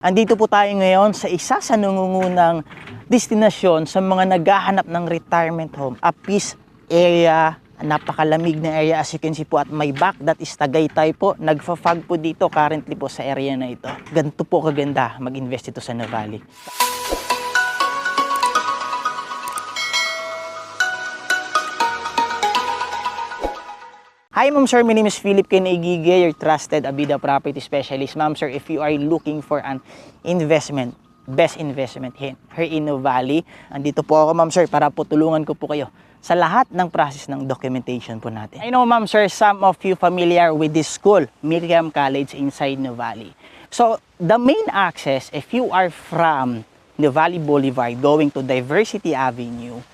Andito po tayo ngayon sa isa sa nangungunang destinasyon sa mga naghahanap ng retirement home. A peace area, napakalamig na area as you can see po at may back that is Tagaytay po. Nagfa-fog po dito currently po sa area na ito. Ganito po kaganda mag-invest ito sa Nuvali. Hi Ma'am Sir, my name is Philip Kenegige, your trusted Abida Property Specialist. Ma'am Sir, if you are looking for an investment, best investment here in Nuvali, andito po ako Ma'am Sir para po tulungan ko po kayo sa lahat ng process ng documentation po natin. I know Ma'am Sir, some of you familiar with this school, Miriam College inside Nuvali. So, the main access, if you are from Nuvali Boulevard going to Diversity Avenue,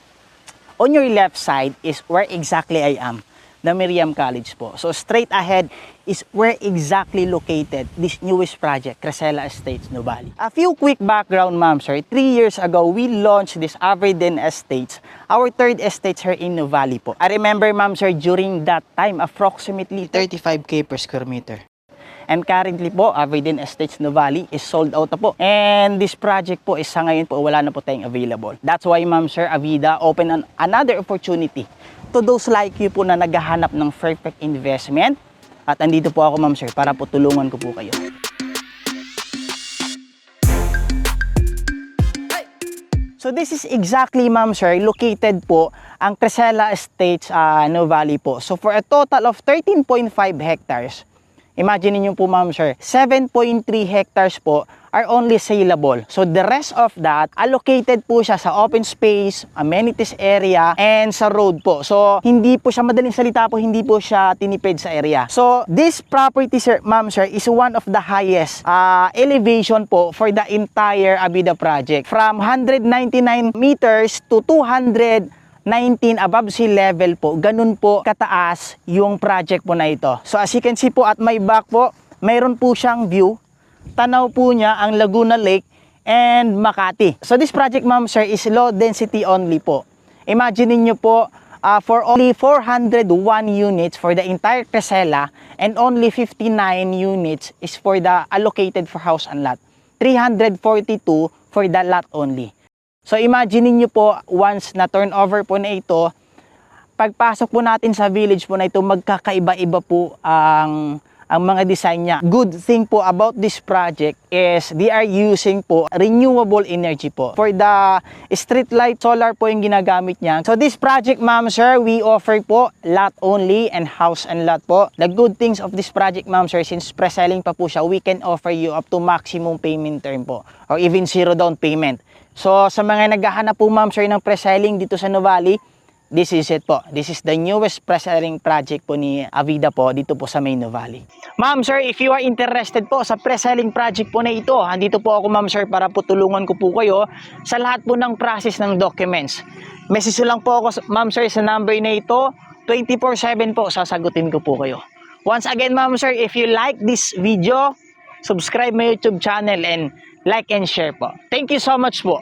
on your left side is where exactly I am. The Miriam College po. So straight ahead is where exactly located this newest project, Crescela Estates, Nuvali. A few quick background, Ma'am Sir. 3 years ago, we launched this Averden Estates, our third estate here in Nuvali po. I remember, Ma'am Sir, during that time, approximately 35K per square meter. And currently po, Averden Estates Nuvali is sold out na po. And this project po is sa ngayon po, wala na po tayong available. That's why, Ma'am Sir, Avida open another opportunity to those like you po na naghahanap ng perfect investment. At andito po ako, Ma'am Sir, para po tulungan ko po kayo. So this is exactly, Ma'am Sir, located po ang Crescela Estates Nuvali po. So for a total of 13.5 hectares, imagine niyo po, Ma'am Sir, 7.3 hectares po are only saleable. So the rest of that, allocated po siya sa open space, amenities area, and sa road po. So hindi po siya, madaling salita po, hindi po siya tinipid sa area. So this property, sir, Ma'am Sir, is one of the highest elevation po for the entire Abida project. From 199 meters to 219 above sea level po, ganun po kataas yung project po na ito. So as you can see po at my back po, mayroon po siyang view. Tanaw po niya ang Laguna Lake and Makati. So this project, Ma'am Sir, is low density only po. Imagine niyo po, for only 401 units for the entire Crescela and only 59 units is for the allocated for house and lot. 342 for the lot only. So imagine niyo po, once na turnover po na ito, pagpasok po natin sa village po na ito, magkakaiba-iba po ang mga design niya. Good thing po about this project is they are using po renewable energy po. For the street light, solar po yung ginagamit niya. So this project, Ma'am Sir, we offer po lot only and house and lot po. The good things of this project, Ma'am Sir, since pre-selling pa po siya, we can offer you up to maximum payment term po or even zero down payment. So sa mga naghahanap po, Ma'am Sir, ng pre-selling dito sa Nuvali, this is it po. This is the newest pre-selling project po ni Avida po dito po sa Main Nuvali. Ma'am Sir, if you are interested po sa pre-selling project po na ito, andito po ako, Ma'am Sir, para po tulungan ko po kayo sa lahat po ng process ng documents. Message lang po ako, Ma'am Sir, sa number na ito. 24/7 po sasagutin ko po kayo. Once again, Ma'am Sir, if you like this video, subscribe my YouTube channel and like and share po. Thank you so much po.